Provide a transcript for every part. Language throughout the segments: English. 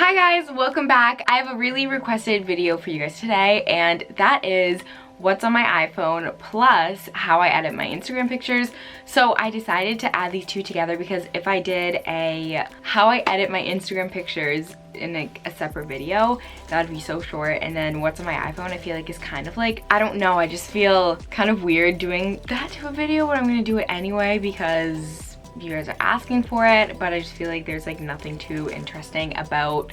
Hi guys, welcome back. I have a really requested video for you guys today, and that is what's on my iPhone plus how I edit my Instagram pictures. So I decided to add these two together because if I did a how I edit my Instagram pictures in like a separate video, that would be so short, and then what's on my iPhone I feel like is kind of like, I don't know, I just feel kind of weird doing that to a video, but I'm gonna do it anyway because you guys are asking for it. But I just feel like there's like nothing too interesting about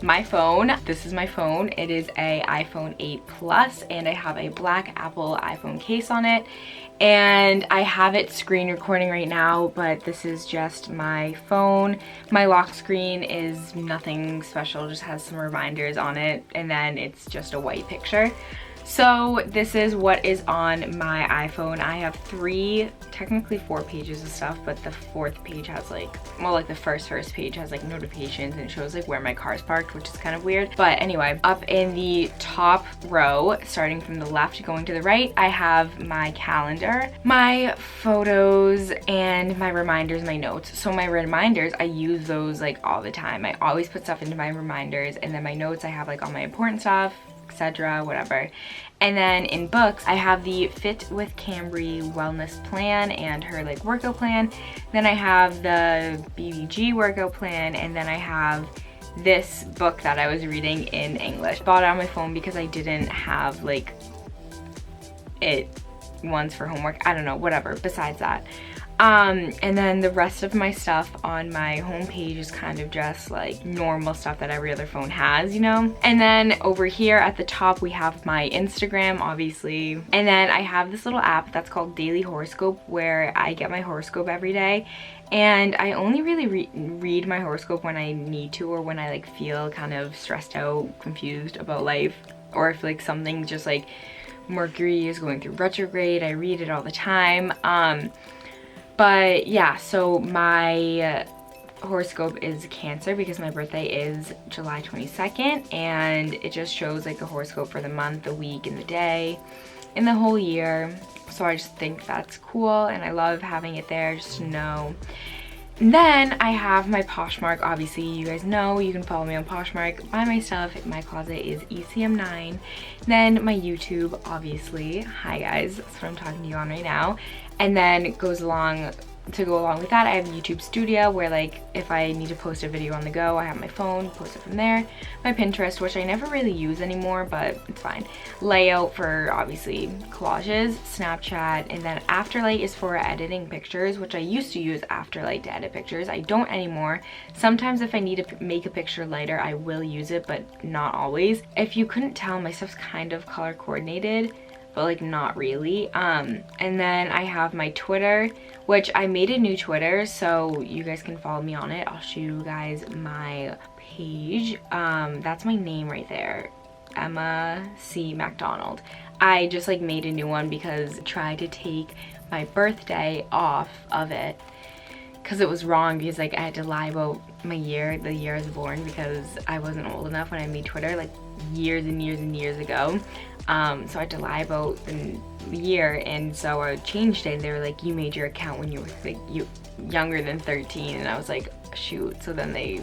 my phone. This is my phone. It is a iPhone 8 Plus, and I have a black Apple iPhone case on it, and I have it screen recording right now, but this is just my phone. My lock screen is nothing special, just has some reminders on it, and then it's just a white picture. So this is what is on my iPhone. I have technically four pages of stuff, but the fourth page has like, well, like the first page has like notifications and it shows like where my car is parked, which is kind of weird. But anyway, up in the top row, starting from the left going to the right, I have my calendar, my photos, and my reminders, my notes. So my reminders, I use those like all the time. I always put stuff into my reminders, and then my notes, I have like all my important stuff, etc., whatever. And then in books, I have the Fit with Cambry wellness plan and her like workout plan. Then I have the BBG workout plan, and then I have this book that I was reading in English. Bought it on my phone because I didn't have like it once for homework. I don't know, whatever, besides that. And then the rest of my stuff on my homepage is kind of just like normal stuff that every other phone has, you know? And then over here at the top, we have my Instagram, obviously. And then I have this little app that's called Daily Horoscope, where I get my horoscope every day. And I only really read my horoscope when I need to, or when I like feel kind of stressed out, confused about life, or if like something just like Mercury is going through retrograde. I read it all the time. But yeah, so my horoscope is Cancer because my birthday is July 22nd, and it just shows like a horoscope for the month, the week, and the day, and the whole year. So I just think that's cool, and I love having it there just to know. And then I have my Poshmark. Obviously, you guys know you can follow me on Poshmark. Buy my stuff. My closet is ECM9. Then my YouTube, obviously. Hi guys, that's what I'm talking to you on right now. And then it goes along, to go along with that, I have YouTube Studio, where like if I need to post a video on the go, I have my phone, post it from there. My Pinterest, which I never really use anymore, but it's fine. Layout for obviously collages, Snapchat, and then Afterlight is for editing pictures, which I used to use Afterlight to edit pictures. I don't anymore. Sometimes if I need to make a picture lighter, I will use it, but not always. If you couldn't tell, my stuff's kind of color coordinated, but like not really. And then I have my Twitter, which I made a new Twitter, so you guys can follow me on it. I'll show you guys my page. That's my name right there, emmacmacdonald. I just like made a new one because I tried to take my birthday off of it because it was wrong, because like I had to lie about my year, the year I was born, because I wasn't old enough when I made Twitter like years and years and years ago. So I had to lie about the year, and so I changed it, and they were like, you made your account when you were like younger than 13, and I was like, shoot. So then they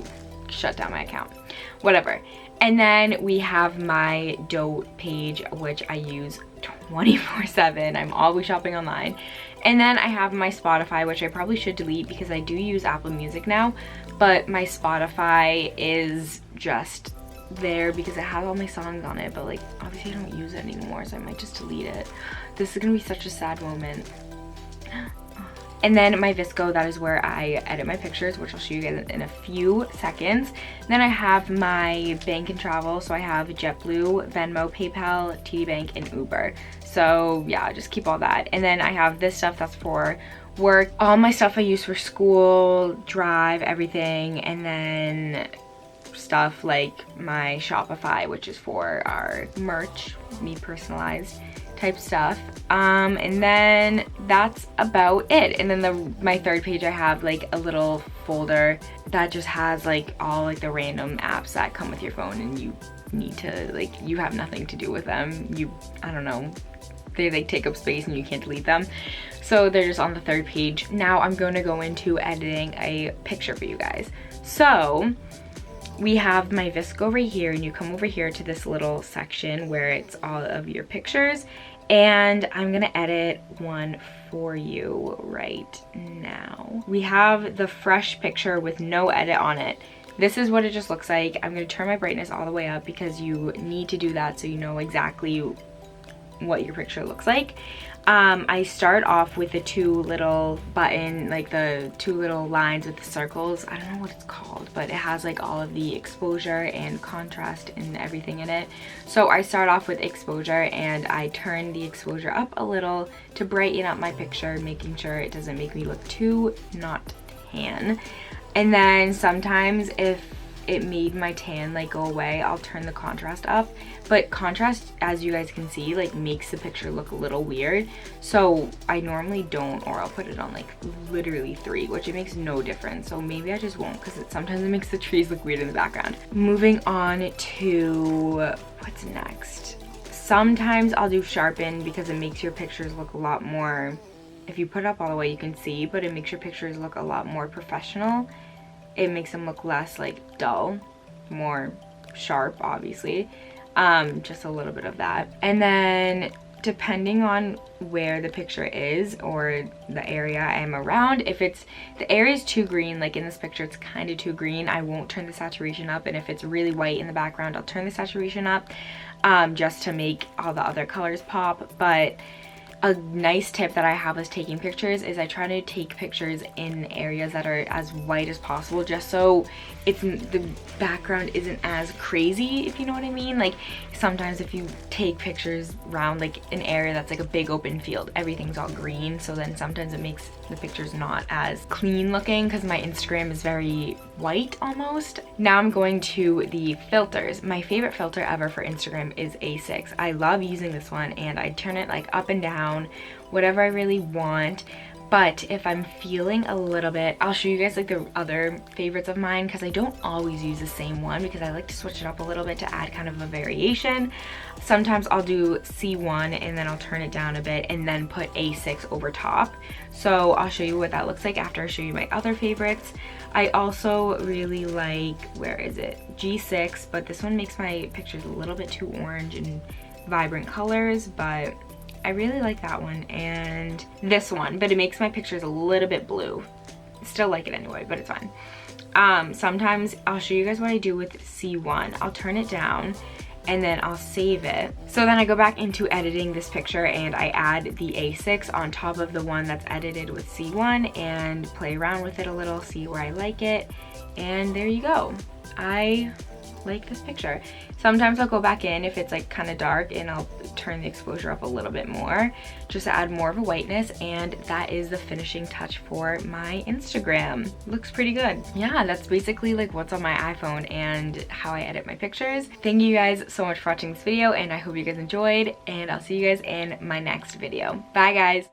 shut down my account, whatever. And then we have my Dote page, which I use 24/7. I'm always shopping online. And then I have my Spotify, which I probably should delete because I do use Apple Music now, but my Spotify is just there because it has all my songs on it, but like obviously I don't use it anymore, so I might just delete it. This is gonna be such a sad moment. And then my Visco, that is where I edit my pictures, which I'll show you guys in a few seconds. Then I have my bank and travel, so I have JetBlue, Venmo, PayPal, TD Bank, and Uber. So yeah, just keep all that. And then I have this stuff that's for work, all my stuff I use for school, Drive, everything, and then stuff like my Shopify, which is for our merch, me personalized type stuff. And then that's about it. And then my third page, I have like a little folder that just has like all like the random apps that come with your phone, and you need to like, you have nothing to do with them. I don't know, they like take up space and you can't delete them. So they're just on the third page. Now I'm going to go into editing a picture for you guys. So we have my VSCO right here, and you come over here to this little section where it's all of your pictures, and I'm gonna edit one for you right now. We have the fresh picture with no edit on it. This is what it just looks like. I'm gonna turn my brightness all the way up because you need to do that so you know exactly what your picture looks like. I start off with the two little button, like the two little lines with the circles. I don't know what it's called, but it has like all of the exposure and contrast and everything in it. So I start off with exposure, and I turn the exposure up a little to brighten up my picture, making sure it doesn't make me look too not tan. And then sometimes if it made my tan like go away, I'll turn the contrast up. But contrast, as you guys can see, like makes the picture look a little weird. So I normally don't, or I'll put it on like literally 3, which it makes no difference. So maybe I just won't, because sometimes it makes the trees look weird in the background. Moving on to what's next. Sometimes I'll do sharpen because it makes your pictures look a lot more, if you put it up all the way you can see, but it makes your pictures look a lot more professional. It makes them look less like dull, more sharp, obviously. Just a little bit of that. And then depending on where the picture is or the area I am around, if it's, the area is too green, like in this picture it's kind of too green, I won't turn the saturation up. And if it's really white in the background, I'll turn the saturation up just to make all the other colors pop. But a nice tip that I have with taking pictures is I try to take pictures in areas that are as white as possible, just so it's, the background isn't as crazy, if you know what I mean. Like sometimes if you take pictures around like an area that's like a big open field, everything's all green, so then sometimes it makes the pictures not as clean looking, because my Instagram is very white almost. Now I'm going to the filters. My favorite filter ever for Instagram is A6. I love using this one, and I turn it like up and down, whatever I really want. But if I'm feeling a little bit, I'll show you guys like the other favorites of mine, because I don't always use the same one because I like to switch it up a little bit to add kind of a variation. Sometimes I'll do C1 and then I'll turn it down a bit and then put A6 over top. So I'll show you what that looks like after I show you my other favorites. I also really like, where is it? G6, but this one makes my pictures a little bit too orange and vibrant colors, but I really like that one, and this one, but it makes my pictures a little bit blue. Still like it anyway, but it's fine. Sometimes I'll show you guys what I do with C1. I'll turn it down and then I'll save it. So then I go back into editing this picture and I add the A6 on top of the one that's edited with C1 and play around with it a little, see where I like it, and there you go. I like this picture. Sometimes I'll go back in if it's like kind of dark and I'll turn the exposure up a little bit more just to add more of a whiteness, and that is the finishing touch for my Instagram. Looks pretty good. Yeah, that's basically like what's on my iPhone and how I edit my pictures. Thank you guys so much for watching this video, and I hope you guys enjoyed, and I'll see you guys in my next video. Bye guys.